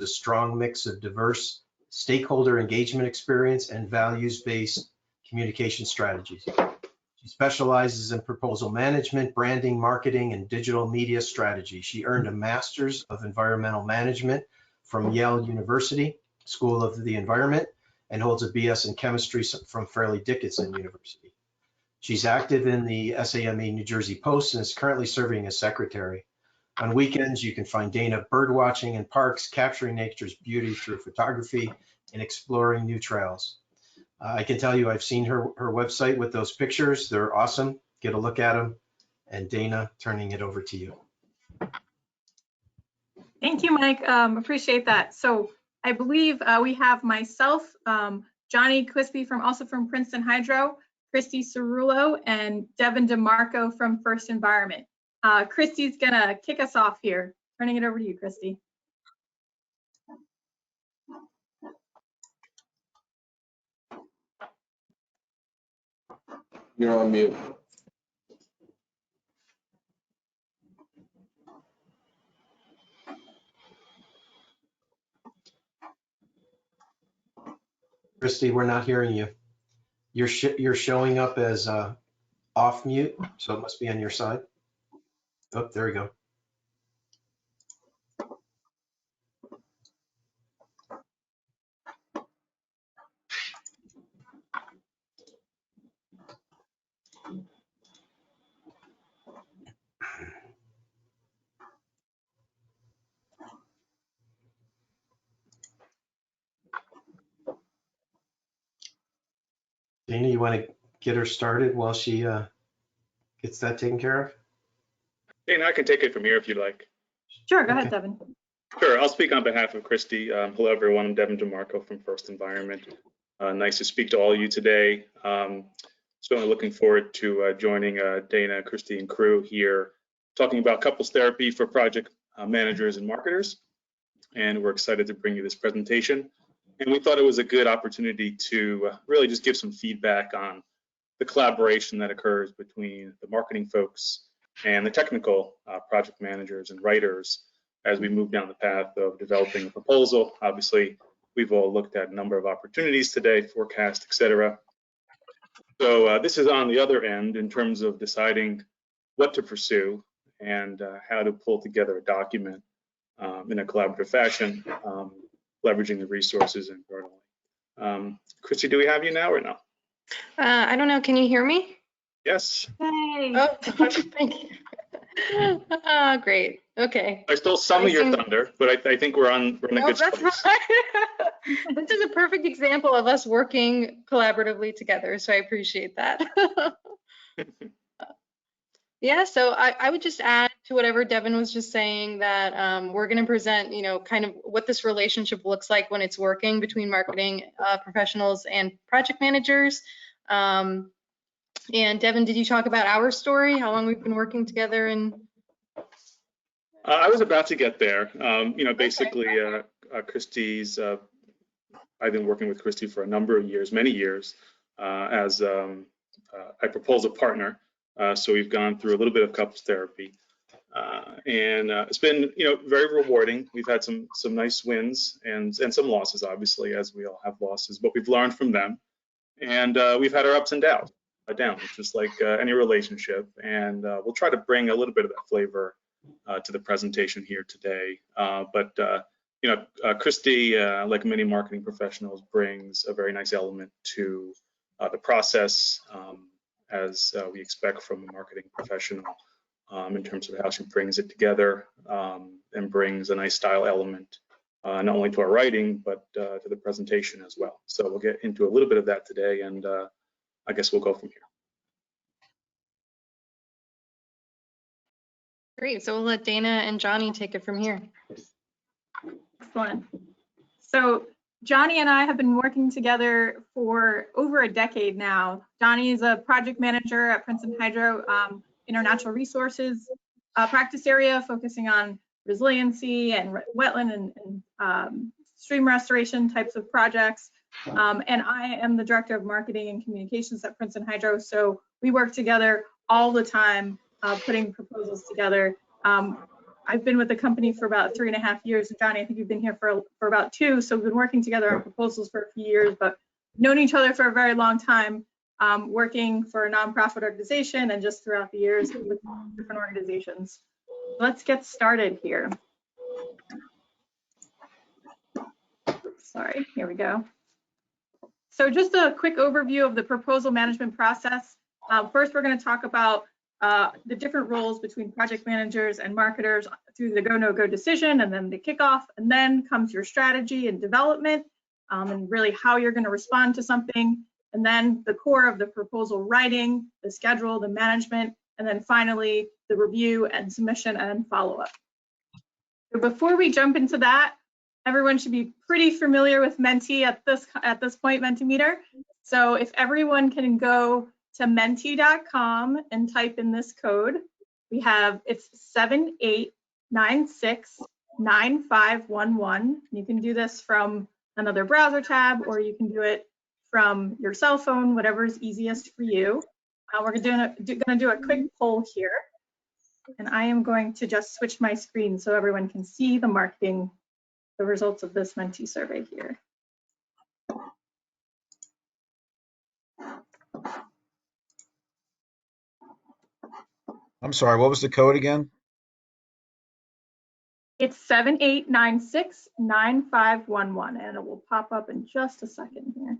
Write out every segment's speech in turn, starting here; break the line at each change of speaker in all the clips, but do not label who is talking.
a strong mix of diverse stakeholder engagement experience and values-based communication strategies. She specializes in proposal management, branding, marketing, and digital media strategy. She earned a Master's of Environmental Management from Yale University School of the Environment and holds a BS in Chemistry from Fairleigh Dickinson University. She's active in the SAME New Jersey Post and is currently serving as secretary. On weekends, you can find Dana birdwatching in parks, capturing nature's beauty through photography, and exploring new trails. I can tell you I've seen her website with those pictures. They're awesome. Get a look at them. And Dana, turning it over to you.
Thank you, Mike. Appreciate that. So I believe we have myself, Johnny Quispe also from Princeton Hydro, Kristy Cerullo, and Devin DeMarco from First Environment. Kristy's gonna kick us off here. Turning it over to you, Kristy.
You're on mute.
Kristy, we're not hearing you. You're showing up as off mute, so it must be on your side. Oh, there we go. Dana, you want to get her started while she gets that taken care of?
Dana, I can take it from here if you'd like.
Sure, go ahead, Devin.
Sure, I'll speak on behalf of Kristy. Hello, everyone. I'm Devin DeMarco from First Environment. Nice to speak to all of you today. Certainly looking forward to joining Dana, Kristy, and crew here, talking about couples therapy for project managers and marketers. And we're excited to bring you this presentation. And we thought it was a good opportunity to really just give some feedback on the collaboration that occurs between the marketing folks and the technical project managers and writers as we move down the path of developing a proposal. Obviously, we've all looked at a number of opportunities today, forecast, et cetera. So this is on the other end in terms of deciding what to pursue and how to pull together a document in a collaborative fashion, leveraging the resources internally. Kristy, do we have you now or no?
I don't know. Can you hear me?
Yes.
Hey.
Oh, thank you. Great. Okay.
I stole some of your thunder, but I think we're in a good spot.
This is a perfect example of us working collaboratively together, so I appreciate that. Yeah, so I would just add to whatever Devin was just saying that we're going to present, kind of what this relationship looks like when it's working between marketing professionals and project managers. And Devin, did you talk about our story, how long we've been working together? And
I was about to get there. Basically, Kristy's, I've been working with Kristy for a number of years, many years, as a proposal partner. So we've gone through a little bit of couples therapy, and it's been, very rewarding. We've had some nice wins and some losses, obviously, as we all have losses, but we've learned from them, and we've had our ups and downs, just like any relationship. And we'll try to bring a little bit of that flavor to the presentation here today. But Kristy, like many marketing professionals, brings a very nice element to the process. As we expect from a marketing professional, in terms of how she brings it together and brings a nice style element, not only to our writing, but to the presentation as well. So we'll get into a little bit of that today, and I guess we'll go from here.
great, so we'll let Dana and Johnny take it from here.
Excellent. So Johnny and I have been working together for over a decade now. Johnny is a project manager at Princeton Hydro in our natural resources practice area, focusing on resiliency and wetland and stream restoration types of projects. And I am the director of marketing and communications at Princeton Hydro. So we work together all the time, putting proposals together. I've been with the company for about 3.5 years. And Johnny, I think you've been here for about 2. So we've been working together on proposals for a few years, but known each other for a very long time, working for a nonprofit organization and just throughout the years with different organizations. Let's get started here. Sorry, here we go. So just a quick overview of the proposal management process. First, we're going to talk about the different roles between project managers and marketers through the go, no go decision, and then the kickoff, and then comes your strategy and development, and really how you're going to respond to something, and then the core of the proposal writing, the schedule, the management, and then finally the review and submission and follow-up. So before we jump into that, everyone should be pretty familiar with Menti at this point, Mentimeter. So if everyone can go to menti.com and type in this code, it's 78969511. You can do this from another browser tab, or you can do it from your cell phone, whatever is easiest for you. We're gonna do a quick poll here, and I am going to just switch my screen so everyone can see the results of this Menti survey here.
I'm sorry, what was the code again?
It's 78969511, and it will pop up in just a second here.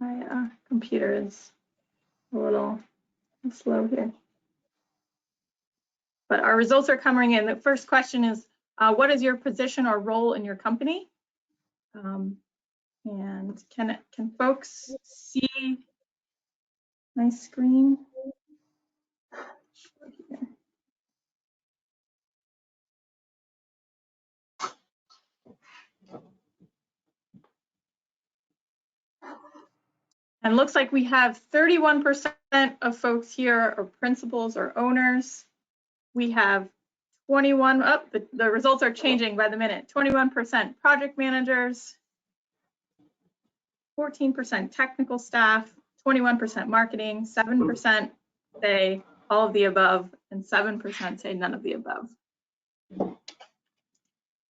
My computer is a little slow here. But our results are coming in. The first question is, what is your position or role in your company? And can folks see my screen? And looks like we have 31% of folks here are principals or owners. We have 21, the results are changing by the minute. 21% project managers, 14% technical staff, 21% marketing, 7% say all of the above, and 7% say none of the above.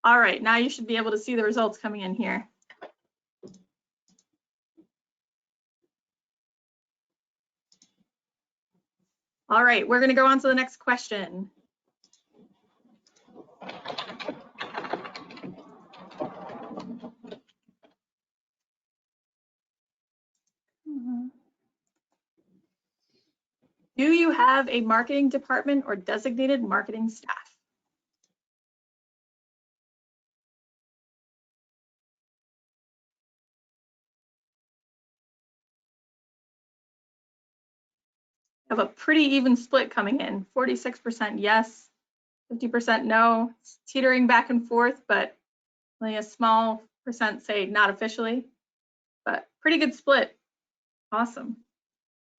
All right, now you should be able to see the results coming in here. All right, we're going to go on to the next question. Do you have a marketing department or designated marketing staff? Have a pretty even split coming in. 46% yes, 50% no. It's teetering back and forth, but only a small percent say not officially, but pretty good split. Awesome.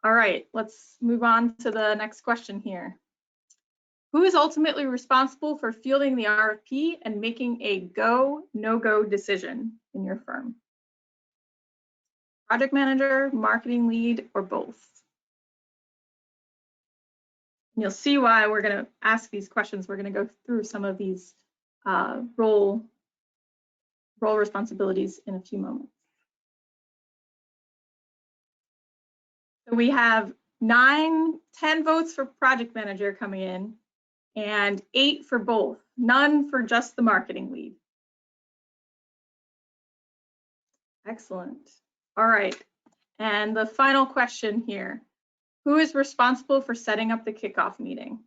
All right, let's move on to the next question here. Who is ultimately responsible for fielding the RFP and making a go, no-go decision in your firm? Project manager, marketing lead, or both? And you'll see why we're going to ask these questions. We're going to go through some of these role responsibilities in a few moments. So we have 10 votes for project manager coming in and 8 for both, none for just the marketing lead. Excellent. All right. And the final question here. Who is responsible for setting up the kickoff meeting?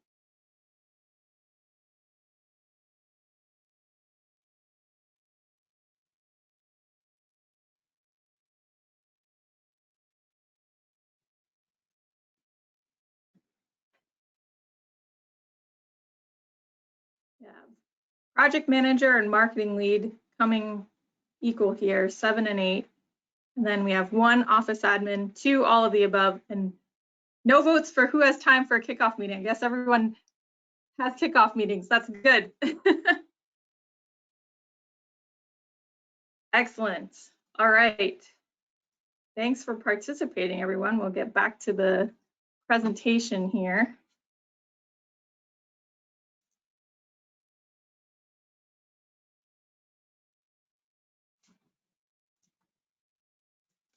Yeah. Project manager and marketing lead coming equal here, 7 and 8. And then we have 1 office admin, 2 all of the above, and no votes for who has time for a kickoff meeting. I guess everyone has kickoff meetings. That's good. Excellent. All right. Thanks for participating, everyone. We'll get back to the presentation here.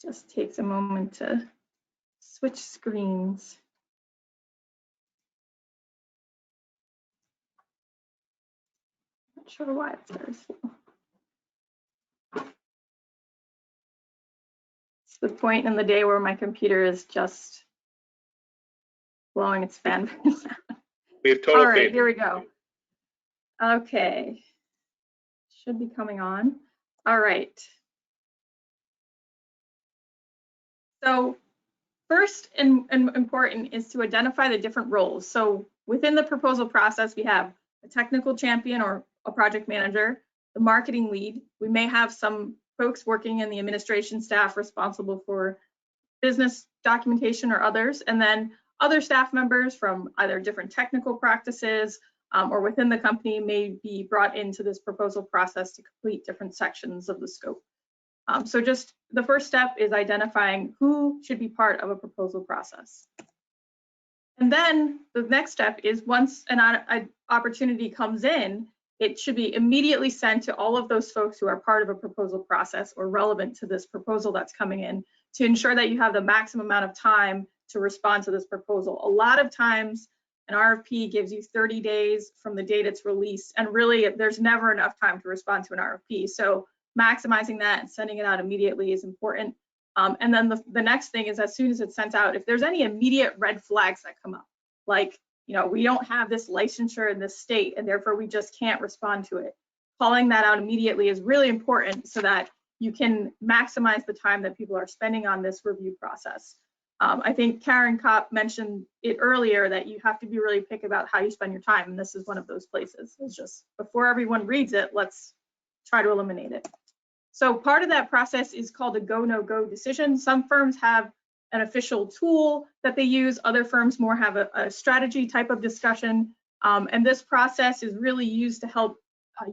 Just takes a moment to switch screens. Not sure why it's very slow. It's the point in the day where my computer is just blowing its fan.
We have total
All right,
faith.
here we go. Okay. Should be coming on. All right. So first and important is to identify the different roles. So within the proposal process, we have a technical champion or a project manager, the marketing lead. We may have some folks working in the administration staff responsible for business documentation or others, and then other staff members from either different technical practices or within the company may be brought into this proposal process to complete different sections of the scope. So just the first step is identifying who should be part of a proposal process. And then the next step is once an opportunity comes in, it should be immediately sent to all of those folks who are part of a proposal process or relevant to this proposal that's coming in to ensure that you have the maximum amount of time to respond to this proposal. A lot of times an RFP gives you 30 days from the date it's released, and really there's never enough time to respond to an RFP. So maximizing that and sending it out immediately is important. And then the next thing is as soon as it's sent out, if there's any immediate red flags that come up, like, you know, we don't have this licensure in this state and therefore we just can't respond to it. Calling that out immediately is really important so that you can maximize the time that people are spending on this review process. I think Karen Kopp mentioned it earlier that you have to be really picky about how you spend your time, and this is one of those places. It's just before everyone reads it, let's try to eliminate it. So part of that process is called a go, no go decision. Some firms have an official tool that they use. Other firms more have a strategy type of discussion. And this process is really used to help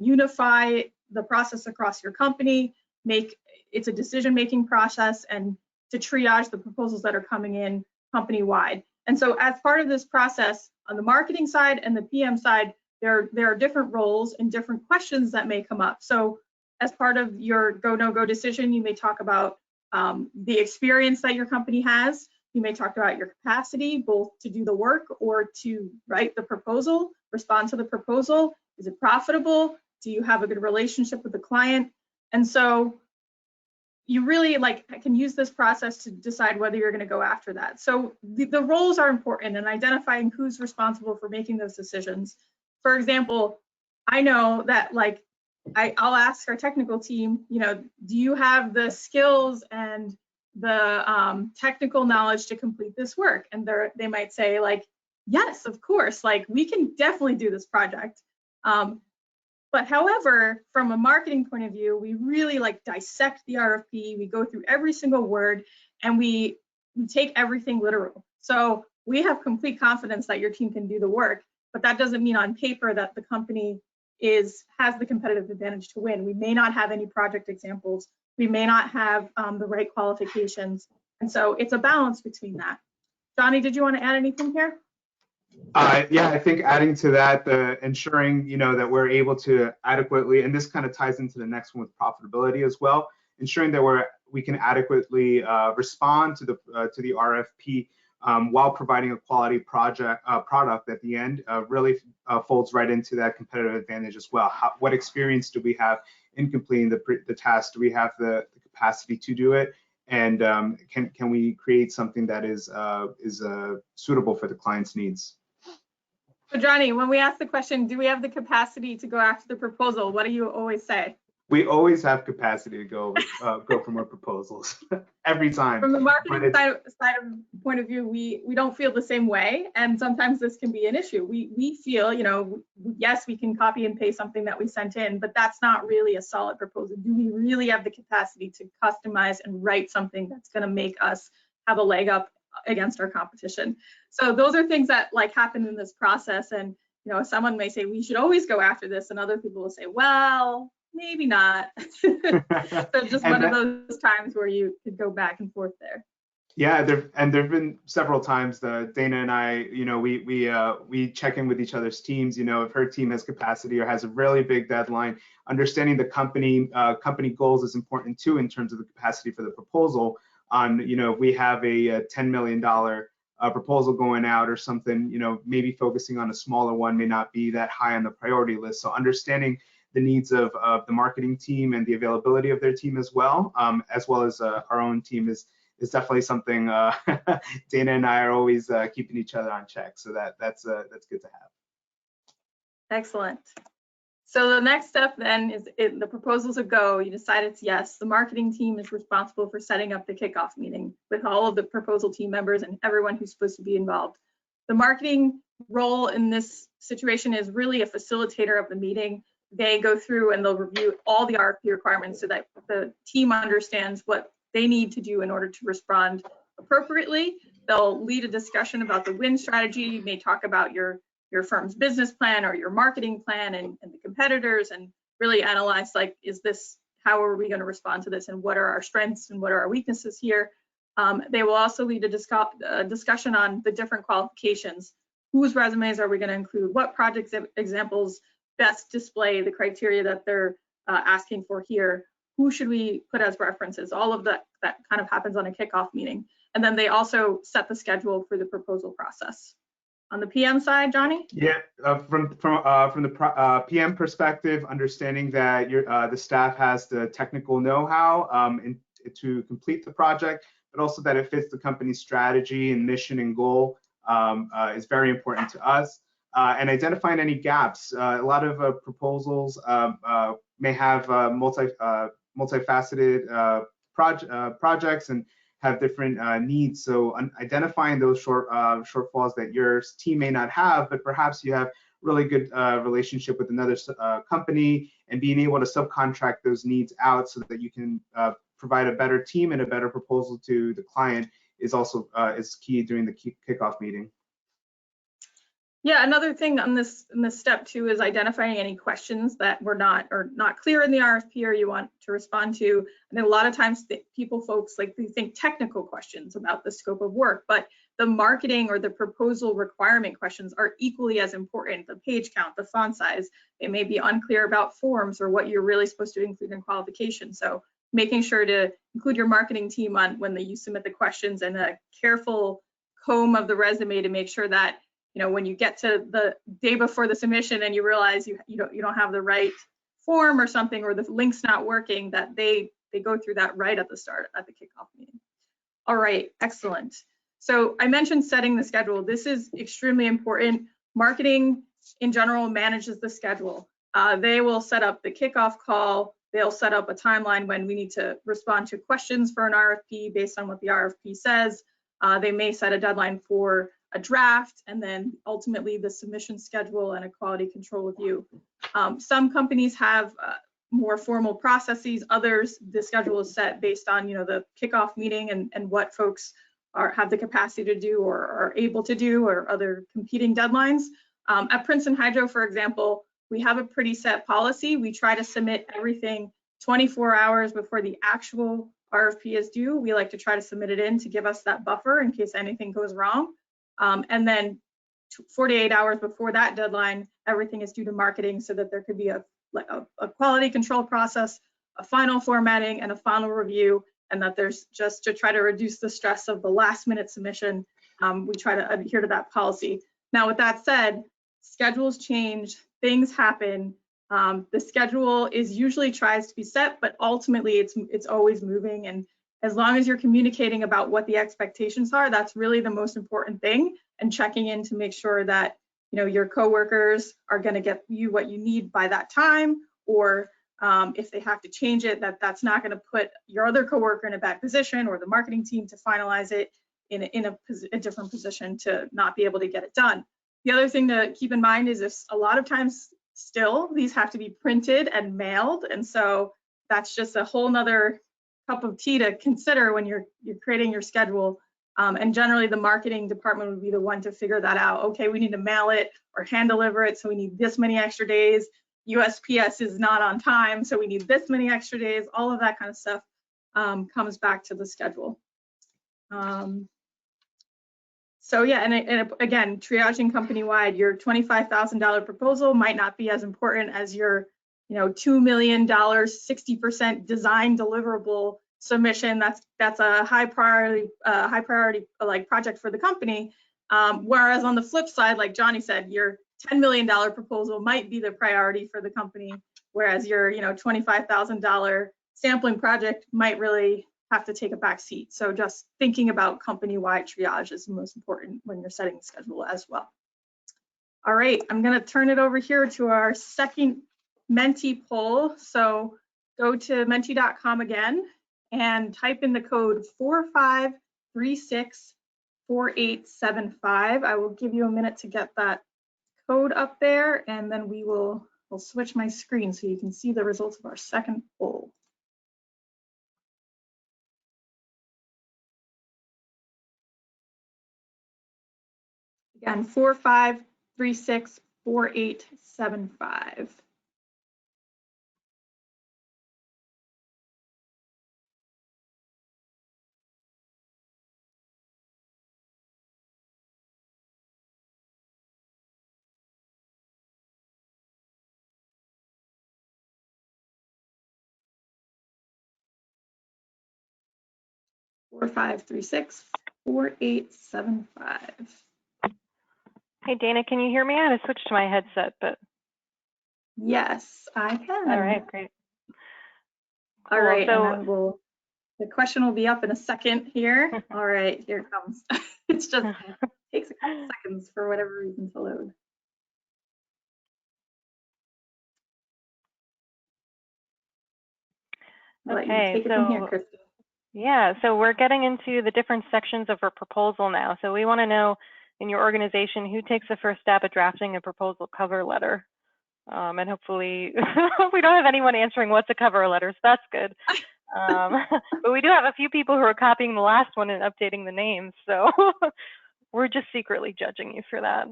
unify the process across your company, it's a decision-making process, and to triage the proposals that are coming in company-wide. And so as part of this process, on the marketing side and the PM side, there are different roles and different questions that may come up. So as part of your go, no go decision, you may talk about the experience that your company has. You may talk about your capacity, both to do the work or to write the proposal, respond to the proposal. Is it profitable? Do you have a good relationship with the client? And so you really can use this process to decide whether you're going to go after that. So the roles are important in identifying who's responsible for making those decisions. For example, I know that I'll ask our technical team, you know, do you have the skills and the technical knowledge to complete this work? And they might say yes, of course, we can definitely do this project. But however, from a marketing point of view, we really dissect the RFP, we go through every single word, and we take everything literal. So we have complete confidence that your team can do the work, but that doesn't mean on paper that the company has the competitive advantage to win. We may not have any project examples. We may not have the right qualifications. And so it's a balance between that. Johnny, did you want to add anything here?
Yeah, I think adding to that, the ensuring, you know, that we're able to adequately, and this kind of ties into the next one with profitability as well, ensuring that we can adequately respond to the RFP while providing a quality product at the end really folds right into that competitive advantage as well. What experience do we have in completing the task? Do we have the capacity to do it? And can we create something that is suitable for the client's needs?
So Johnny, when we ask the question, do we have the capacity to go after the proposal? What do you always say?
We always have capacity to go for more proposals every time.
From the marketing side of point of view, we don't feel the same way, and sometimes this can be an issue. We feel, you know, yes, we can copy and paste something that we sent in, but that's not really a solid proposal. Do we really have the capacity to customize and write something that's going to make us have a leg up against our competition? So those are things that happen in this process, and you know, someone may say we should always go after this, and other people will say, well, maybe not. So just
And
one of those times where you could go back and forth there.
Yeah, there've been several times that Dana and I, we check in with each other's teams. If her team has capacity or has a really big deadline, understanding the company goals is important too in terms of the capacity for the proposal. If we have a $10 million proposal going out or something, maybe focusing on a smaller one may not be that high on the priority list. So understanding the needs of the marketing team and the availability of their team as well as our own team is definitely something Dana and I are always keeping each other on check. So that's good to have.
Excellent. So the next step then is the proposal's a go. You decide it's yes. The marketing team is responsible for setting up the kickoff meeting with all of the proposal team members and everyone who's supposed to be involved. The marketing role in this situation is really a facilitator of the meeting. They go through and they'll review all the RFP requirements so that the team understands what they need to do in order to respond appropriately. They'll lead a discussion about the win strategy. You may talk about your firm's business plan or your marketing plan and the competitors, and really analyze, like, how are we going to respond to this, and what are our strengths and what are our weaknesses here. They will also lead a discussion on the different qualifications. Whose resumes are we going to include? What project examples best display the criteria that they're asking for here? Who should we put as references? All of that kind of happens on a kickoff meeting. And then they also set the schedule for the proposal process. On the PM side, Johnny?
Yeah, from the PM perspective, understanding that the staff has the technical know-how to complete the project, but also that it fits the company's strategy and mission and goal is very important to us. And identifying any gaps. A lot of proposals may have multifaceted projects and have different needs. So identifying those shortfalls that your team may not have, but perhaps you have really good relationship with another company, and being able to subcontract those needs out so that you can provide a better team and a better proposal to the client is also is key during the kickoff meeting.
Yeah, another thing on this step too is identifying any questions that were not clear in the RFP or you want to respond to. And then a lot of times folks think technical questions about the scope of work, but the marketing or the proposal requirement questions are equally as important. The page count, the font size, they may be unclear about forms or what you're really supposed to include in qualification. So making sure to include your marketing team on when you submit the questions, and a careful comb of the resume to make sure that when you get to the day before the submission and you realize you don't have the right form or something, or the link's not working, that they go through that right at the start at the kickoff meeting. All right, excellent. So I mentioned setting the schedule. This is extremely important. Marketing in general manages the schedule. They will set up the kickoff call. They'll set up a timeline when we need to respond to questions for an RFP based on what the RFP says. They may set a deadline for a draft, and then ultimately the submission schedule and a quality control review. Some companies have more formal processes. Others, the schedule is set based on the kickoff meeting and what folks have the capacity to do or are able to do, or other competing deadlines. At Princeton Hydro, for example, we have a pretty set policy. We try to submit everything 24 hours before the actual RFP is due. We like to try to submit it in to give us that buffer in case anything goes wrong. And then 48 hours before that deadline, everything is due to marketing, so that there could be a quality control process, a final formatting, and a final review, and that there's just to try to reduce the stress of the last minute submission. We try to adhere to that policy. Now, with that said, schedules change, things happen. The schedule usually tries to be set, but ultimately it's always moving. And as long as you're communicating about what the expectations are, that's really the most important thing, and checking in to make sure that your coworkers are going to get you what you need by that time, or if they have to change it, that's not going to put your other coworker in a bad position, or the marketing team to finalize it in a different position to not be able to get it done. The other thing to keep in mind is a lot of times still these have to be printed and mailed, and so that's just a whole nother cup of tea to consider when you're creating your schedule. And generally the marketing department would be the one to figure that out. Okay, we need to mail it or hand deliver it, so we need this many extra days. USPS is not on time, so we need this many extra days. All of that kind of stuff comes back to the schedule. So yeah, and again, triaging company-wide, your $25,000 proposal might not be as important as your, $2 million, 60% design deliverable submission. That's a high priority like project for the company. Whereas on the flip side, like Johnny said, your $10 million proposal might be the priority for the company, whereas your, $25,000 sampling project might really have to take a back seat. So just thinking about company-wide triage is the most important when you're setting the schedule as well. All right, I'm going to turn it over here to our second Menti poll. So go to menti.com again and type in the code 45364875. I will give you a minute to get that code up there, and then we'll switch my screen so you can see the results of our second poll. Again, 45364875. Four, 45364875.
Hey, Dana, can you hear me? I had to switch to my headset, but.
Yes, I can.
All right, great.
All
Cool.
right,
So,
and then the question will be up in a second here. All right, here it comes. It's just takes a couple seconds for whatever reason to load. I'll let you take it from here, Kristy.
Yeah, so we're getting into the different sections of our proposal now. So we want to know in your organization who takes the first step at drafting a proposal cover letter. And hopefully we don't have anyone answering what's a cover letter, so that's good. But we do have a few people who are copying the last one and updating the names, so we're just secretly judging you for that.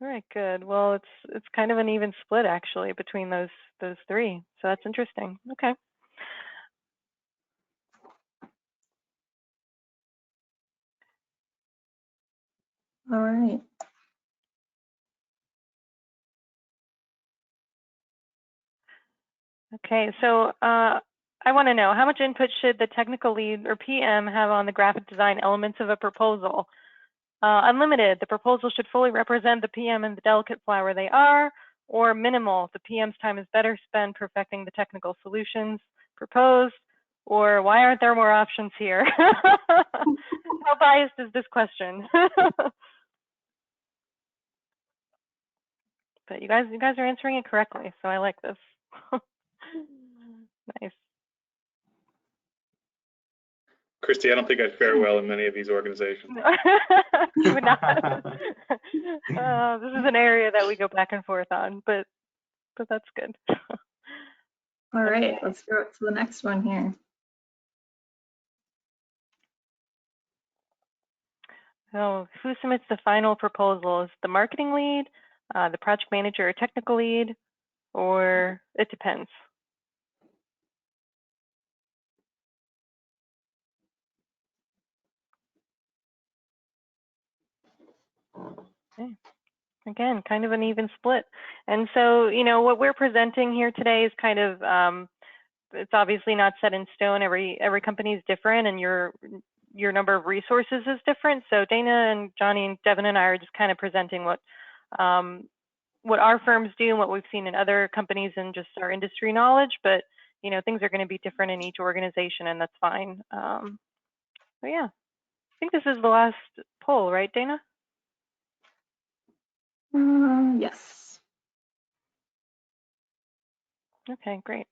All right, good. Well, it's kind of an even split actually between those three, so that's interesting. Okay.
All right.
Okay, so I want to know how much input should the technical lead or PM have on the graphic design elements of a proposal? Unlimited, the proposal should fully represent the PM and the delicate flower they are, or minimal, the PM's time is better spent perfecting the technical solutions proposed, or why aren't there more options here? How biased is this question? But you guys are answering it correctly, so I like this. Nice.
Kristy, I don't think I'd fare well in many of these organizations.
You would not. This is an area that we go back and forth on, but that's good.
All right, let's go to the next one here.
So who submits the final proposal? Is the marketing lead, the project manager or technical lead, or it depends? Okay. Again, kind of an even split. And so, what we're presenting here today is kind of, it's obviously not set in stone. Every company is different, and your number of resources is different. So Dana and Johnny and Devin and I are just kind of presenting what our firms do and what we've seen in other companies and just our industry knowledge. But things are going to be different in each organization, and that's fine. So yeah, I think this is the last poll, right, Dana?
Yes.
Okay, great.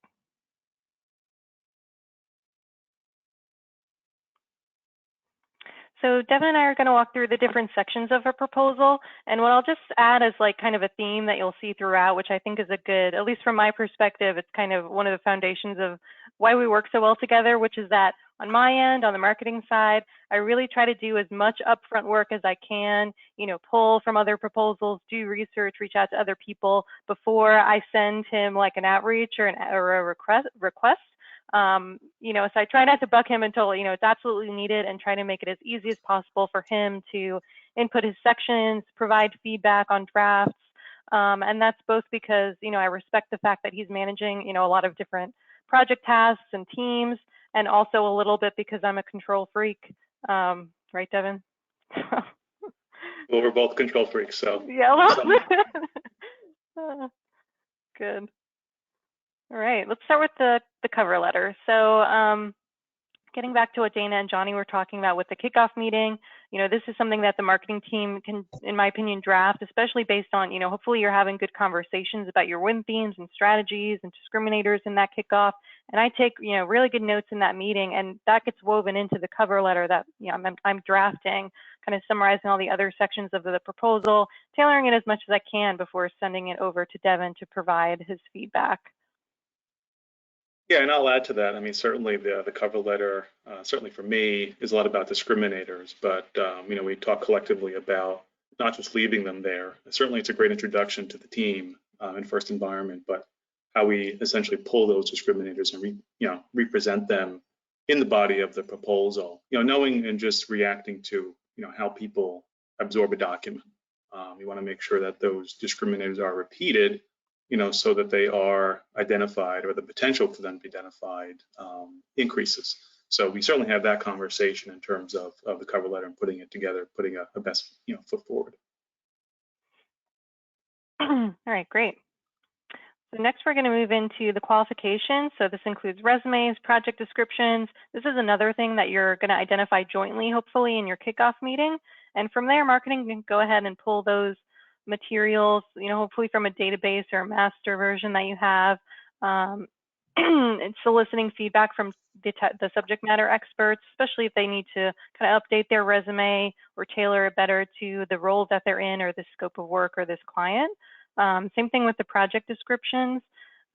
So Devin and I are going to walk through the different sections of a proposal, and what I'll just add is like kind of a theme that you'll see throughout, which I think is a good, at least from my perspective, it's kind of one of the foundations of why we work so well together, which is that on my end, on the marketing side, I really try to do as much upfront work as I can, you know, pull from other proposals, do research, reach out to other people before I send him like an outreach or a request. You know, so I try not to buck him until, you know, it's absolutely needed, and try to make it as easy as possible for him to input his sections, provide feedback on drafts. And that's both because, you know, I respect the fact that he's managing, you know, a lot of different project tasks and teams, and also a little bit because I'm a control freak. Right, Devin?
Well, we're both control freaks, so.
Yeah, a little bit. Good. All right, let's start with the cover letter. So getting back to what Dana and Johnny were talking about with the kickoff meeting, you know, this is something that the marketing team can, in my opinion, draft, especially based on, you know, hopefully you're having good conversations about your win themes and strategies and discriminators in that kickoff. And I take, you know, really good notes in that meeting, and that gets woven into the cover letter that, you know, I'm drafting, kind of summarizing all the other sections of the proposal, tailoring it as much as I can before sending it over to Devin to provide his feedback.
Yeah, and I'll add to that. I mean, certainly the cover letter, certainly for me, is a lot about discriminators, but you know, we talk collectively about not just leaving them there. Certainly, it's a great introduction to the team in First Environment, but how we essentially pull those discriminators and represent them in the body of the proposal. You know, knowing and just reacting to, you know, how people absorb a document. We want to make sure that those discriminators are repeated, you know, so that they are identified, or the potential for them to be identified increases. So we certainly have that conversation in terms of the cover letter and putting it together, putting a best, you know, foot forward.
All right, great. So next we're going to move into the qualifications. So this includes resumes, project descriptions. This is another thing that you're going to identify jointly, hopefully, in your kickoff meeting. And from there, marketing can go ahead and pull those materials, you know, hopefully from a database or a master version that you have, and soliciting feedback from the subject matter experts, especially if they need to kind of update their resume or tailor it better to the role that they're in or the scope of work or this client. Same thing with the project descriptions,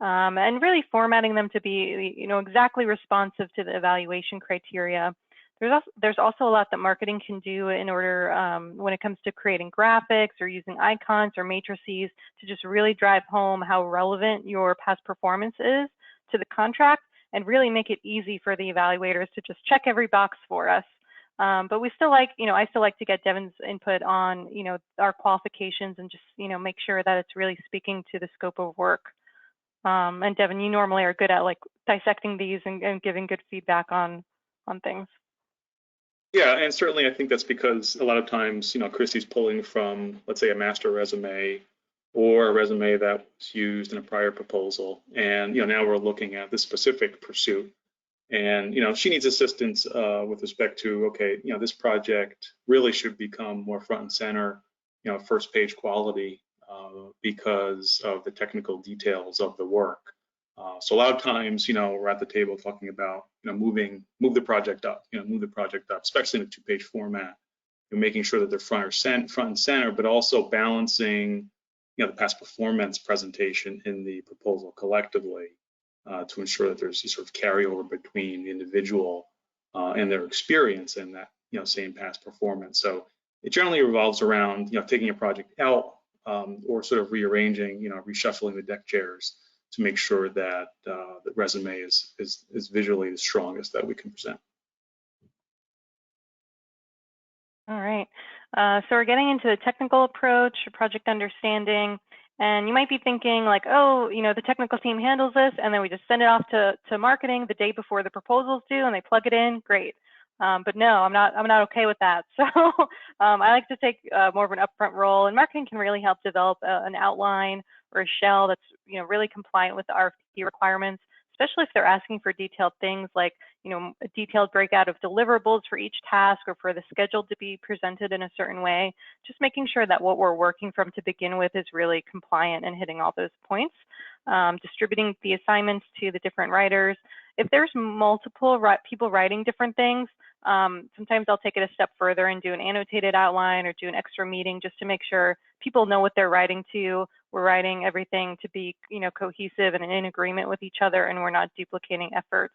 and really formatting them to be, you know, exactly responsive to the evaluation criteria. There's also a lot that marketing can do in order when it comes to creating graphics or using icons or matrices to just really drive home how relevant your past performance is to the contract, and really make it easy for the evaluators to just check every box for us. But we still like, you know, I still like to get Devin's input on, you know, our qualifications, and just, you know, make sure that it's really speaking to the scope of work. And Devin, you normally are good at like dissecting these and giving good feedback on things.
Yeah, and certainly I think that's because a lot of times, you know, Kristy's pulling from, let's say, a master resume or a resume that was used in a prior proposal. And, you know, now we're looking at the specific pursuit. And, you know, she needs assistance with respect to, okay, you know, this project really should become more front and center, you know, first page quality because of the technical details of the work. So a lot of times, you know, we're at the table talking about, you know, move the project up, especially in a two-page format, and making sure that they're front and center, but also balancing, you know, the past performance presentation in the proposal collectively to ensure that there's sort of carryover between the individual and their experience and that, you know, same past performance. So it generally revolves around, you know, taking a project out or sort of rearranging, you know, reshuffling the deck chairs to make sure that the resume is visually the strongest that we can present.
All right, so we're getting into the technical approach, project understanding, and you might be thinking like, oh, you know, the technical team handles this, and then we just send it off to marketing the day before the proposal's due, and they plug it in, great. But no, I'm not okay with that. So I like to take more of an upfront role, and marketing can really help develop an outline or a shell that's, you know, really compliant with the RFP requirements, especially if they're asking for detailed things like, you know, a detailed breakout of deliverables for each task or for the schedule to be presented in a certain way. Just making sure that what we're working from to begin with is really compliant and hitting all those points. Distributing the assignments to the different writers. If there's multiple people writing different things, Sometimes I'll take it a step further and do an annotated outline or do an extra meeting just to make sure people know what they're writing to. We're writing everything to be, cohesive and in agreement with each other, and we're not duplicating efforts.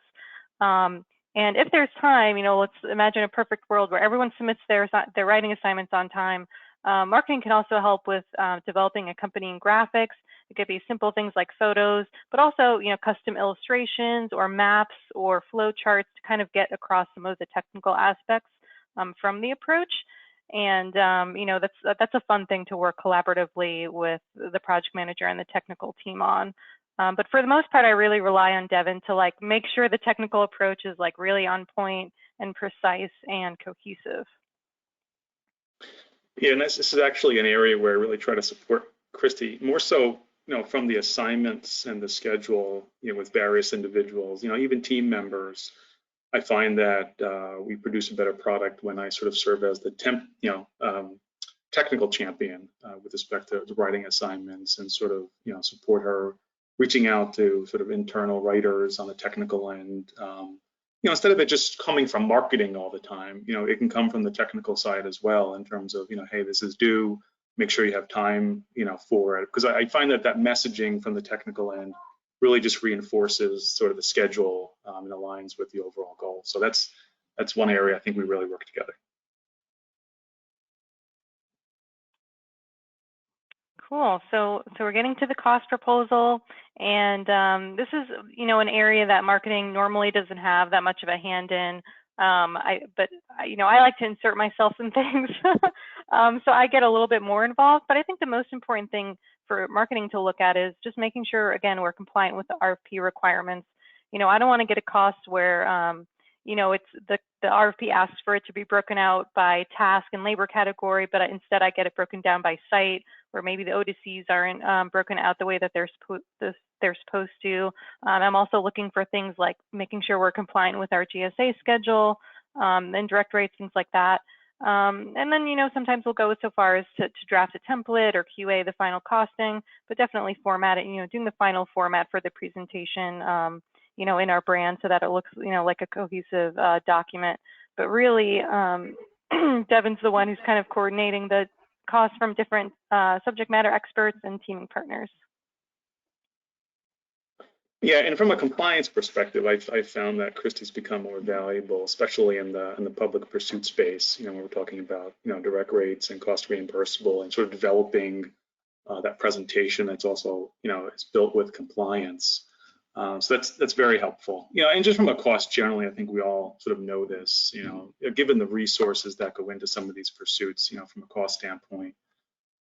And if there's time, let's imagine a perfect world where everyone submits their writing assignments on time. Marketing can also help with developing accompanying graphics. It could be simple things like photos, but also, custom illustrations or maps or flow charts to kind of get across some of the technical aspects from the approach. And, that's a fun thing to work collaboratively with the project manager and the technical team on. But for the most part, I really rely on Devin to make sure the technical approach is really on point and precise and cohesive.
Yeah, and this is actually an area where I really try to support Kristy, more so, from the assignments and the schedule, with various individuals, even team members. I find that we produce a better product when I sort of serve as the technical champion with respect to writing assignments and sort of, support her, reaching out to sort of internal writers on the technical end. Instead of it just coming from marketing all the time, it can come from the technical side as well in terms of, hey, this is due, make sure you have time, for it. Because I find that messaging from the technical end really just reinforces sort of the schedule and aligns with the overall goal. So that's one area I think we really work together.
Cool. So we're getting to the cost proposal, and this is, an area that marketing normally doesn't have that much of a hand in. But I like to insert myself in things, so I get a little bit more involved. But I think the most important thing for marketing to look at is just making sure, again, we're compliant with the RFP requirements. I don't want to get a cost where it's the RFP asks for it to be broken out by task and labor category, but instead I get it broken down by site, or maybe the ODCs aren't broken out the way that they're supposed to. I'm also looking for things like making sure we're compliant with our GSA schedule, and direct rates, things like that. And then, sometimes we'll go so far as to draft a template or QA the final costing, but definitely format it, doing the final format for the presentation, in our brand so that it looks, like a cohesive document. But really, Devin's the one who's kind of coordinating the costs from different subject matter experts and teaming partners.
Yeah, and from a compliance perspective, I found that Kristy's become more valuable, especially in the public pursuit space. When we're talking about direct rates and cost reimbursable, and sort of developing that presentation that's also it's built with compliance. So that's very helpful. And just from a cost generally, I think we all sort of know this. Given the resources that go into some of these pursuits, from a cost standpoint,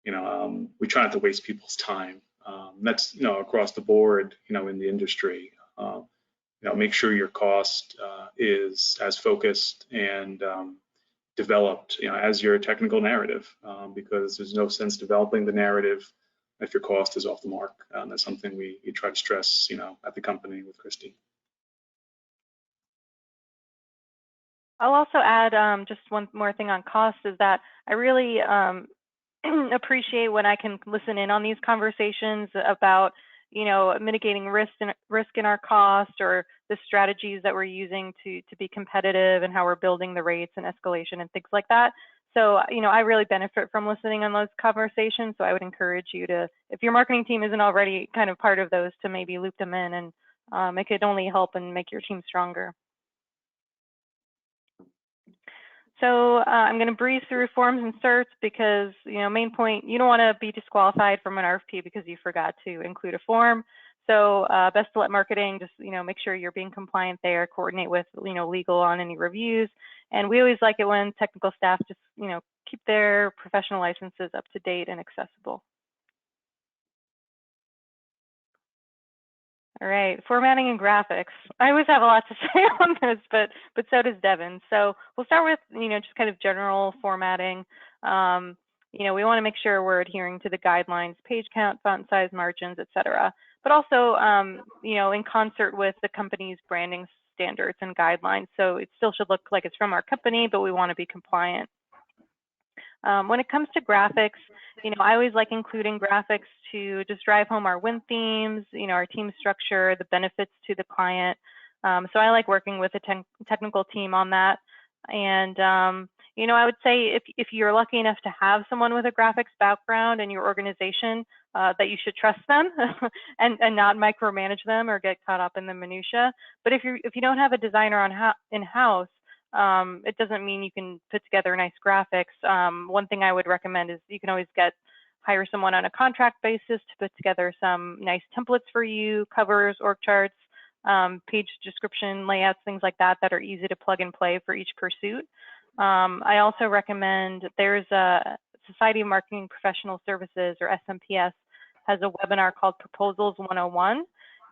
we try not to waste people's time. That's across the board, in the industry. Make sure your cost is as focused and developed, as your technical narrative, because there's no sense developing the narrative if your cost is off the mark. That's something we try to stress, at the company with Kristy.
I'll also add just one more thing on cost, is that I really appreciate when I can listen in on these conversations about, mitigating risk in our cost, or the strategies that we're using to be competitive, and how we're building the rates and escalation and things like that. So, I really benefit from listening on those conversations. So I would encourage you to, if your marketing team isn't already kind of part of those, to maybe loop them in, and it could only help and make your team stronger. So I'm going to breeze through forms and certs because, main point, you don't want to be disqualified from an RFP because you forgot to include a form. So best to let marketing just, make sure you're being compliant there, coordinate with, legal on any reviews. And we always like it when technical staff just, keep their professional licenses up to date and accessible. All right, formatting and graphics. I always have a lot to say on this, but so does Devin. So we'll start with, just kind of general formatting. We want to make sure we're adhering to the guidelines, page count, font size, margins, etc. But also, in concert with the company's branding standards and guidelines. So it still should look like it's from our company, but we want to be compliant. When it comes to graphics, I always like including graphics to just drive home our win themes, our team structure, the benefits to the client. So I like working with a technical team on that. And you know, I would say if you're lucky enough to have someone with a graphics background in your organization, that you should trust them and not micromanage them or get caught up in the minutia. But if you don't have a designer in-house, it doesn't mean you can put together nice graphics. One thing I would recommend is you can always hire someone on a contract basis to put together some nice templates for you, covers, org charts, page description, layouts, things like that that are easy to plug and play for each pursuit. I also recommend there's a Society of Marketing Professional Services, or SMPS, has a webinar called Proposals 101.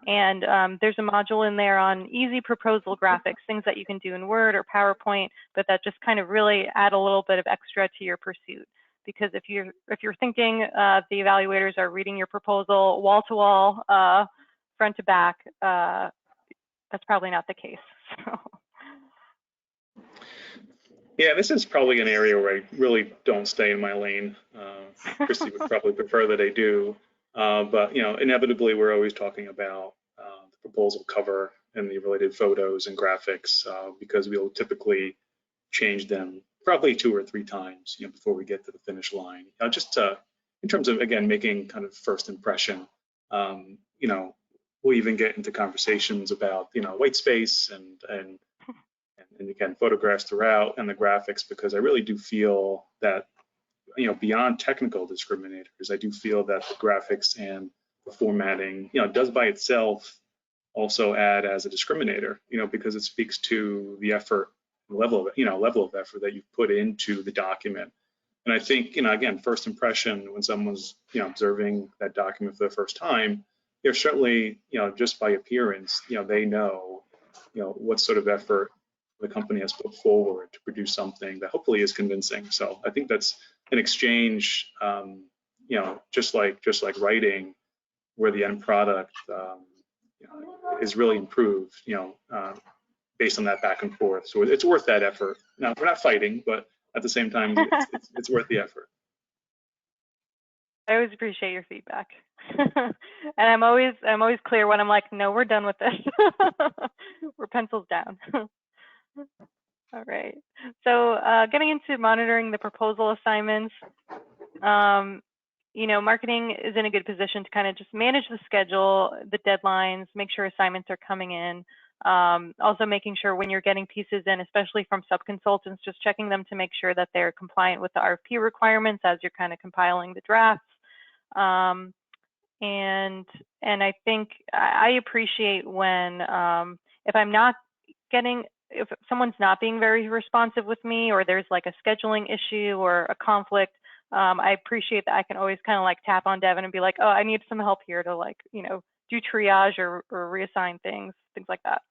And there's a module in there on easy proposal graphics, things that you can do in Word or PowerPoint, but that just kind of really add a little bit of extra to your pursuit. Because if you're thinking the evaluators are reading your proposal wall to wall, front to back, that's probably not the case. So.
Yeah, this is probably an area where I really don't stay in my lane. Kristy would probably prefer that I do, but you know, inevitably we're always talking about the proposal cover and the related photos and graphics because we'll typically change them probably 2 or 3 times, you know, before we get to the finish line. Just in terms of, again, making kind of first impression. You know, we'll even get into conversations about, you know, white space and again, photographs throughout and the graphics, because I really do feel that, you know, beyond technical discriminators, I do feel that the graphics and the formatting, you know, does by itself also add as a discriminator, you know, because it speaks to the effort, level of effort that you've put into the document. And I think, you know, again, first impression when someone's, you know, observing that document for the first time, they're certainly, you know, just by appearance, you know, they know, you know, what sort of effort the company has put forward to produce something that hopefully is convincing. So I think that's an exchange, you know, just like writing, where the end product you know, is really improved, you know, based on that back and forth. So it's worth that effort. Now, we're not fighting, but at the same time, it's worth the effort.
I always appreciate your feedback. And I'm always clear when I'm like, no, we're done with this. We're pencils down. All right. So getting into monitoring the proposal assignments, you know, marketing is in a good position to kind of just manage the schedule, the deadlines, make sure assignments are coming in. Also making sure when you're getting pieces in, especially from subconsultants, just checking them to make sure that they're compliant with the RFP requirements as you're kind of compiling the drafts. And I think I appreciate when if someone's not being very responsive with me, or there's like a scheduling issue or a conflict, I appreciate that I can always kind of like tap on Devin and be like, oh, I need some help here to, like, you know, do triage or reassign things like that.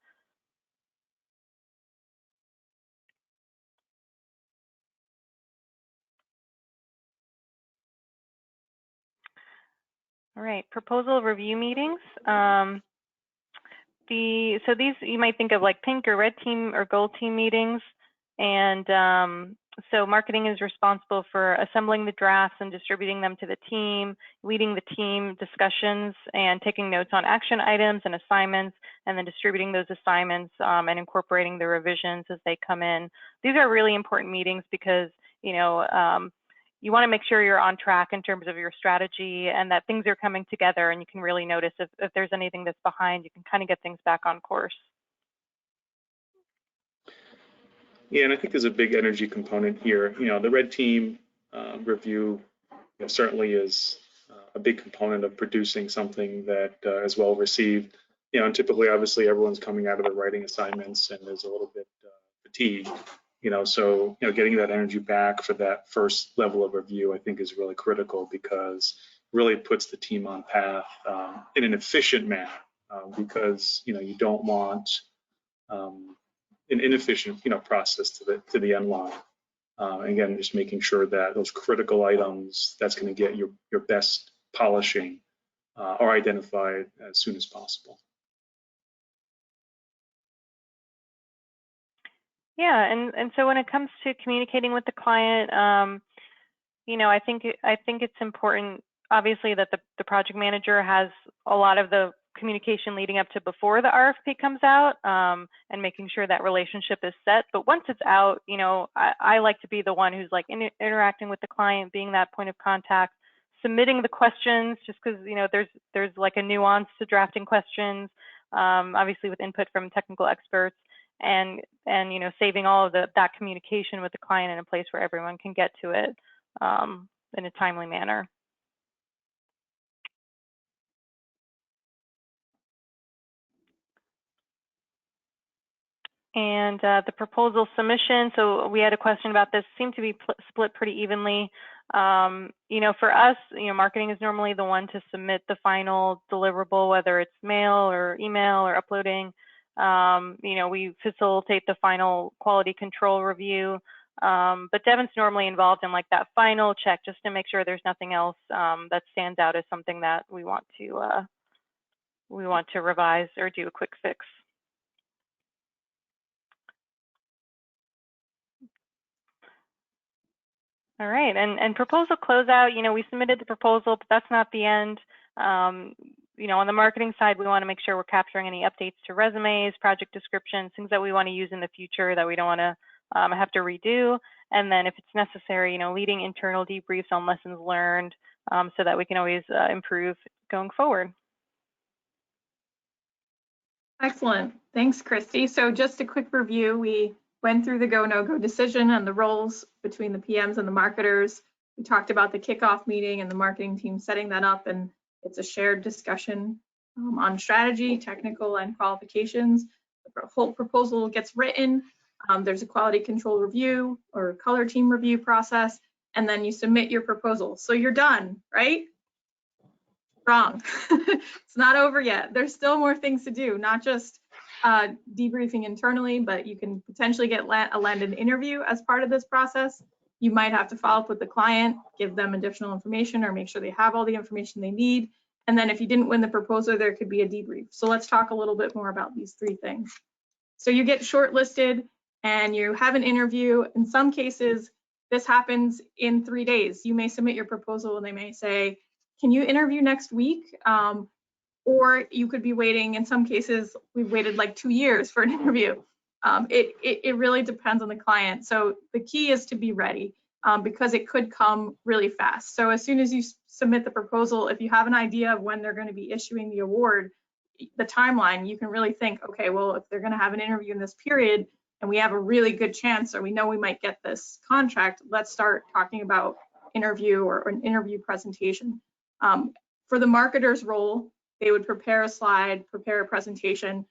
All right, proposal review meetings. So these you might think of like pink or red team or gold team meetings. And so marketing is responsible for assembling the drafts and distributing them to the team, leading the team discussions and taking notes on action items and assignments, and then distributing those assignments and incorporating the revisions as they come in. These are really important meetings because, you know, you want to make sure you're on track in terms of your strategy and that things are coming together, and you can really notice if there's anything that's behind, you can kind of get things back on course.
Yeah, and I think there's a big energy component here. You know, the red team review, you know, certainly is a big component of producing something that is well received. You know, and typically, obviously, everyone's coming out of the writing assignments and there's a little bit fatigued. You know, so, you know, getting that energy back for that first level of review, I think, is really critical, because it really puts the team on path in an efficient manner, because, you know, you don't want an inefficient, you know, process to the end line. Again, just making sure that those critical items that's going to get your best polishing are identified as soon as possible.
Yeah, and so when it comes to communicating with the client, you know, I think it's important, obviously, that the project manager has a lot of the communication leading up to before the RFP comes out, and making sure that relationship is set. But once it's out, you know, I like to be the one who's like interacting with the client, being that point of contact, submitting the questions, just because, you know, there's like a nuance to drafting questions, obviously with input from technical experts, and you know, saving all of that communication with the client in a place where everyone can get to it in a timely manner. And the proposal submission, so we had a question about this, seemed to be split pretty evenly. You know, for us, you know, marketing is normally the one to submit the final deliverable, whether it's mail or email or uploading. You know, we facilitate the final quality control review, but Devin's normally involved in like that final check just to make sure there's nothing else that stands out as something that we want to revise or do a quick fix. All right, and proposal closeout, you know, we submitted the proposal, but that's not the end. You know, on the marketing side, we want to make sure we're capturing any updates to resumes, project descriptions, things that we want to use in the future that we don't want to have to redo. And then if it's necessary, you know, leading internal debriefs on lessons learned so that we can always improve going forward.
Excellent. Thanks, Kristy. So just a quick review. We went through the go, no-go decision and the roles between the PMs and the marketers. We talked about the kickoff meeting and the marketing team setting that up, and it's a shared discussion on strategy, technical, and qualifications. The whole proposal gets written. There's a quality control review or color team review process, and then you submit your proposal. So you're done, right? Wrong. It's not over yet. There's still more things to do, not just debriefing internally, but you can potentially get a landed interview as part of this process. You might have to follow up with the client, give them additional information, or make sure they have all the information they need. And then if you didn't win the proposal, there could be a debrief. So let's talk a little bit more about these three things. So you get shortlisted and you have an interview. In some cases, this happens in 3 days. You may submit your proposal and they may say, can you interview next week? Or you could be waiting. In some cases, we've waited like 2 years for an interview. It really depends on the client. So the key is to be ready because it could come really fast. So as soon as you submit the proposal, if you have an idea of when they're going to be issuing the award, the timeline, you can really think, okay, well, if they're going to have an interview in this period and we have a really good chance or we know we might get this contract, let's start talking about interview or an interview presentation. For the marketer's role, they would prepare a slide, prepare a presentation.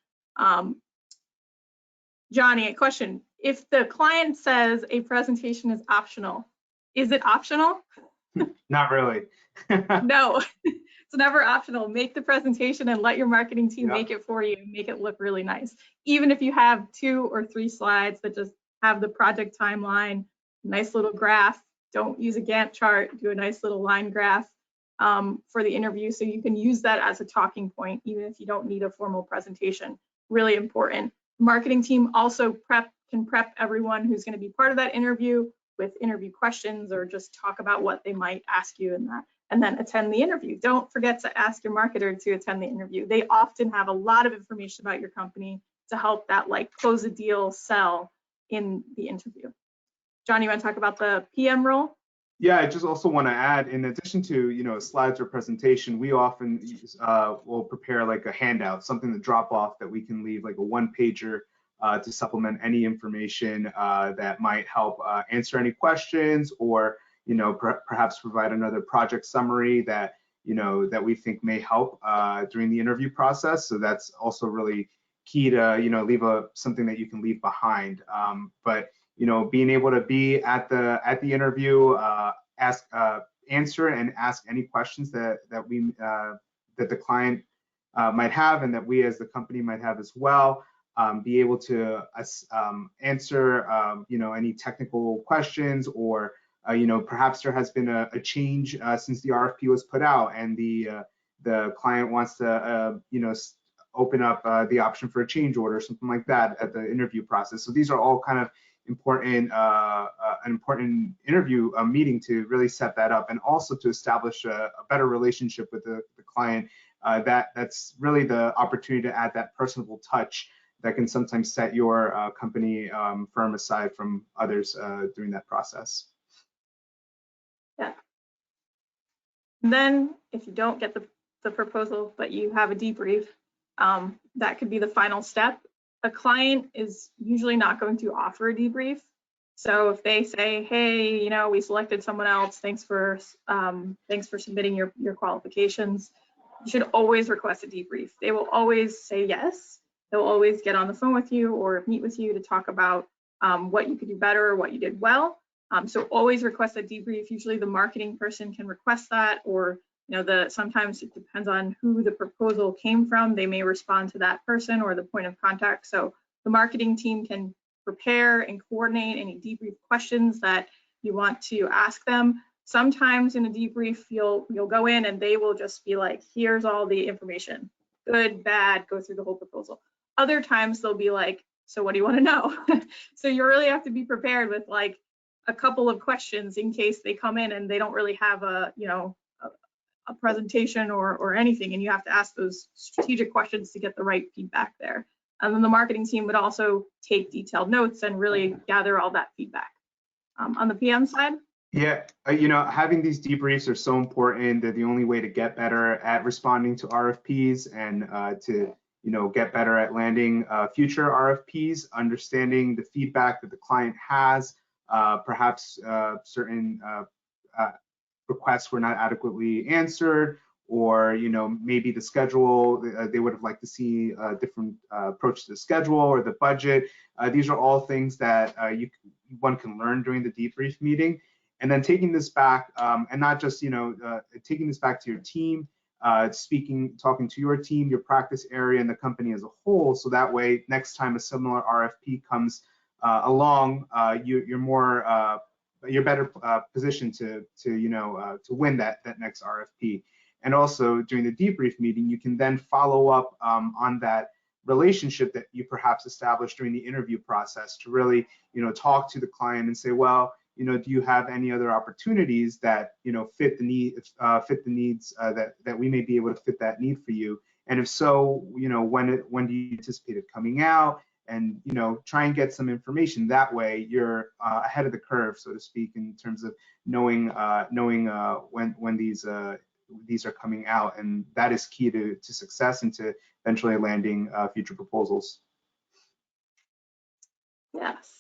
Johnny, a question. If the client says a presentation is optional, is it optional?
Not really.
No, it's never optional. Make the presentation and let your marketing team make it for you, make it look really nice. Even if you have 2 or 3 slides that just have the project timeline, nice little graph, don't use a Gantt chart, do a nice little line graph for the interview so you can use that as a talking point, even if you don't need a formal presentation. Really important. Marketing team also can prep everyone who's going to be part of that interview with interview questions or just talk about what they might ask you in that, and then attend the interview. Don't forget to ask your marketer to attend the interview. They often have a lot of information about your company to help that like close a deal sell in the interview. Johnny, you want to talk about the PM role?
Yeah, I just also want to add, in addition to, you know, slides or presentation, we often will prepare like a handout, something to drop off that we can leave, like a 1-pager to supplement any information that might help answer any questions, or, you know, perhaps provide another project summary that, you know, that we think may help during the interview process. So that's also really key to, you know, leave something that you can leave behind. But you know, being able to be at the interview, answer and ask any questions that the client might have, and that we as the company might have as well. Be able to answer, you know, any technical questions, or you know, perhaps there has been a change since the RFP was put out, and the client wants to, you know, open up the option for a change order, something like that at the interview process. So these are all kind of important, an important interview meeting to really set that up, and also to establish a better relationship with the client that's really the opportunity to add that personable touch that can sometimes set your company firm aside from others during that process.
Yeah. Then if you don't get the proposal, but you have a debrief, that could be the final step. A client is usually not going to offer a debrief. So if they say, hey, you know, we selected someone else, thanks for submitting your qualifications, you should always request a debrief. They will always say yes. They'll always get on the phone with you or meet with you to talk about what you could do better or what you did well. So always request a debrief. Usually the marketing person can request that, or you know, sometimes it depends on who the proposal came from. They may respond to that person or the point of contact. So the marketing team can prepare and coordinate any debrief questions that you want to ask them. Sometimes in a debrief, you'll go in and they will just be like, here's all the information, good, bad, go through the whole proposal. Other times they'll be like, so what do you want to know? So you really have to be prepared with like a couple of questions in case they come in and they don't really have a presentation or anything, and you have to ask those strategic questions to get the right feedback there. And then the marketing team would also take detailed notes and really gather all that feedback. On the PM side?
Yeah, you know, having these debriefs are so important. They're the only way to get better at responding to RFPs and to, you know, get better at landing future RFPs, understanding the feedback that the client has, perhaps certain requests were not adequately answered, or you know, maybe the schedule, they would have liked to see a different approach to the schedule or the budget. These are all things that one can learn during the debrief meeting, and then taking this back and not just, you know, taking this back to your team, talking to your team, your practice area, and the company as a whole, so that way next time a similar RFP comes along, you're better positioned to win that next RFP. And also during the debrief meeting, you can then follow up on that relationship that you perhaps established during the interview process to really, you know, talk to the client and say, well, you know, do you have any other opportunities that, you know, fit the needs that we may be able to fit that need for you? And if so, you know, when do you anticipate it coming out? And, you know, try and get some information. That way you're ahead of the curve, so to speak, in terms of knowing when these are coming out. And that is key to success and to eventually landing future proposals.
Yes.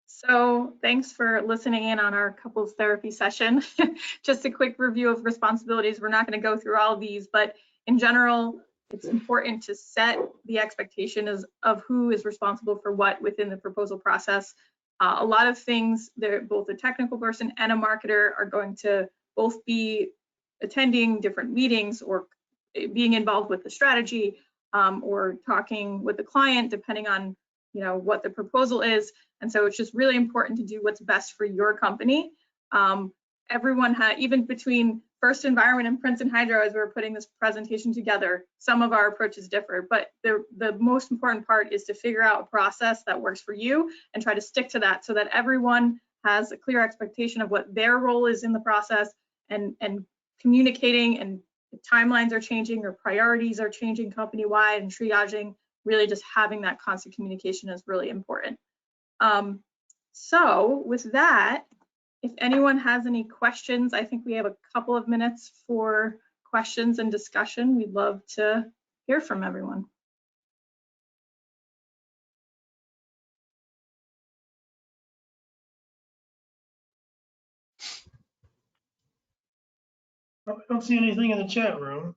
So thanks for listening in on our couples therapy session. Just a quick review of responsibilities. We're not going to go through all of these, but in general, it's important to set the expectation of who is responsible for what within the proposal process. A lot of things, both a technical person and a marketer are going to both be attending different meetings or being involved with the strategy or talking with the client, depending on, you know, what the proposal is. And so it's just really important to do what's best for your company. Everyone had, even between First Environment and Princeton Hydro, as we were putting this presentation together, some of our approaches differ, but the most important part is to figure out a process that works for you and try to stick to that so that everyone has a clear expectation of what their role is in the process, and communicating, and timelines are changing or priorities are changing company-wide, and triaging, really just having that constant communication is really important. So with that, if anyone has any questions, I think we have a couple of minutes for questions and discussion. We'd love to hear from everyone.
I don't see anything in the chat room.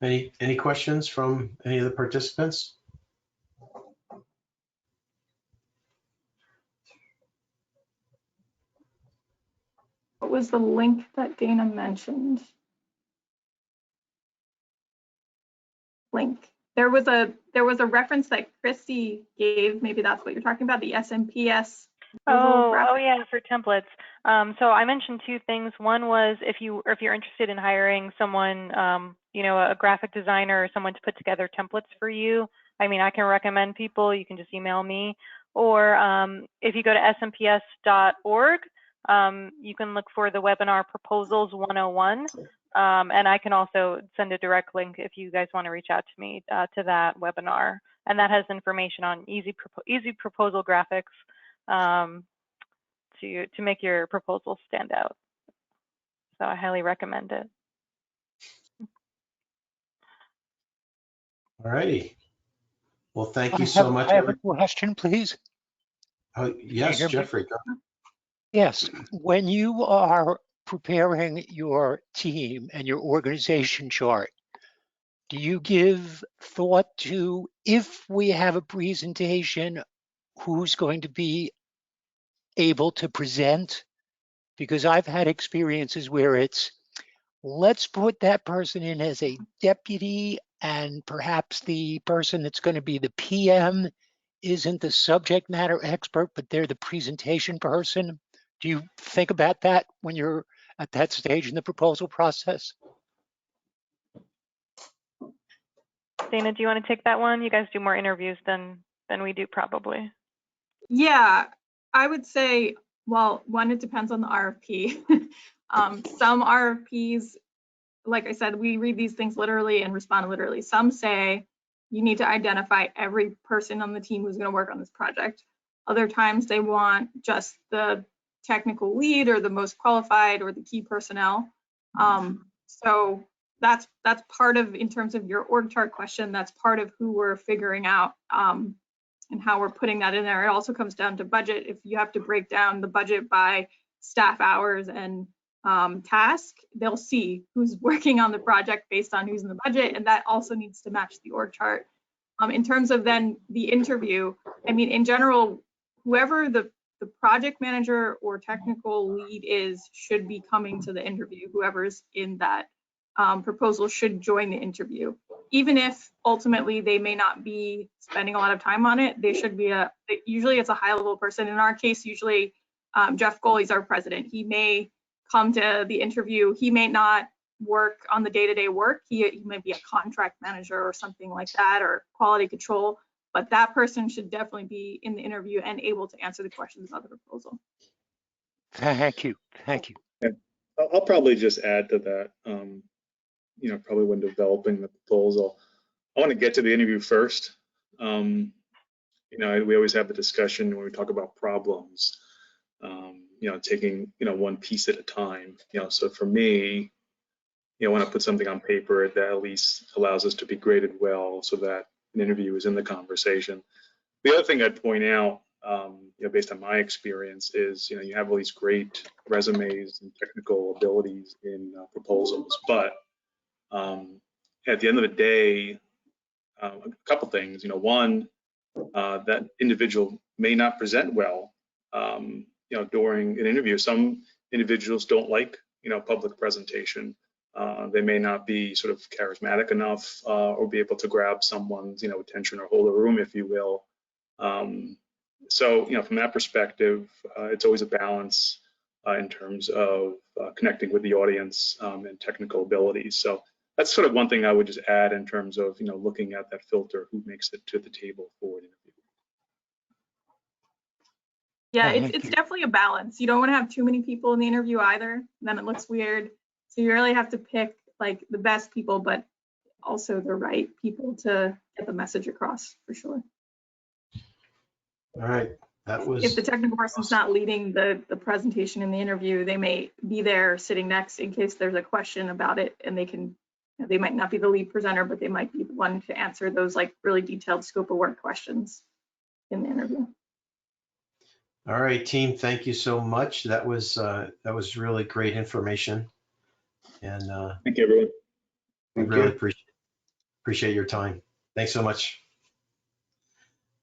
Any questions from any of the participants?
What was the link that Dana mentioned? Link. There was a reference that Kristy gave. Maybe that's what you're talking about, the SMPS.
Oh yeah, for templates. So I mentioned two things. One was if you're interested in hiring someone, you know, a graphic designer or someone to put together templates for you. I mean, I can recommend people. You can just email me. Or if you go to smps.org, you can look for the webinar Proposals 101. And I can also send a direct link if you guys want to reach out to me to that webinar. And that has information on easy proposal graphics to make your proposal stand out. So I highly recommend it.
All righty. Well, thank you so much.
I have a question, please.
Oh, yes,
hear me?
Jeffrey. Go.
Yes, when you are preparing your team and your organization chart, do you give thought to, if we have a presentation, who's going to be able to present? Because I've had experiences where it's, let's put that person in as a deputy, and perhaps the person that's going to be the PM isn't the subject matter expert, but they're the presentation person. Do you think about that when you're at that stage in the proposal process?
Dana, do you want to take that one? You guys do more interviews than we do probably.
Yeah, I would say, well, one, it depends on the RFP. Some RFPs, like I said, we read these things literally and respond literally. Some say you need to identify every person on the team who's going to work on this project. Other times they want just the technical lead or the most qualified or the key personnel. So that's part of, in terms of your org chart question, that's part of who we're figuring out and how we're putting that in there. It also comes down to budget. If you have to break down the budget by staff hours and task, they'll see who's working on the project based on who's in the budget, and that also needs to match the org chart. In terms of then the interview, I mean, in general, whoever the project manager or technical lead is should be coming to the interview. Whoever's in that proposal should join the interview. Even if ultimately they may not be spending a lot of time on it, they should be usually it's a high level person. In our case, usually Jeff Goley's our president. He may come to the interview. He may not work on the day-to-day work. He might be a contract manager or something like that, or quality control, but that person should definitely be in the interview and able to answer the questions about the proposal.
Thank you. Thank you.
I'll probably just add to that, probably when developing the proposal, I want to get to the interview first. We always have the discussion when we talk about problems, taking, one piece at a time. So for me, when I put something on paper, that at least allows us to be graded well so that an interview is in the conversation. The other thing I'd point out, based on my experience, is you have all these great resumes and technical abilities in proposals, but at the end of the day, a couple things. One, that individual may not present well, during an interview. Some individuals don't like, public presentation. They may not be sort of charismatic enough or be able to grab someone's, attention or hold a room, if you will. So, from that perspective, it's always a balance in terms of connecting with the audience and technical abilities. So that's sort of one thing I would just add in terms of, looking at that filter, who makes it to the table for an interview.
Yeah, it's definitely a balance. You don't want to have too many people in the interview either, then it looks weird. So you really have to pick like the best people, but also the right people to get the message across, for sure.
All right. That was.
If the technical person's not leading the presentation in the interview, they may be there sitting next in case there's a question about it, and they might not be the lead presenter, but they might be the one to answer those like really detailed scope of work questions in the interview.
All right, team, thank you so much. That was really great information. And
thank you, everyone.
we really appreciate your time. Thanks so much.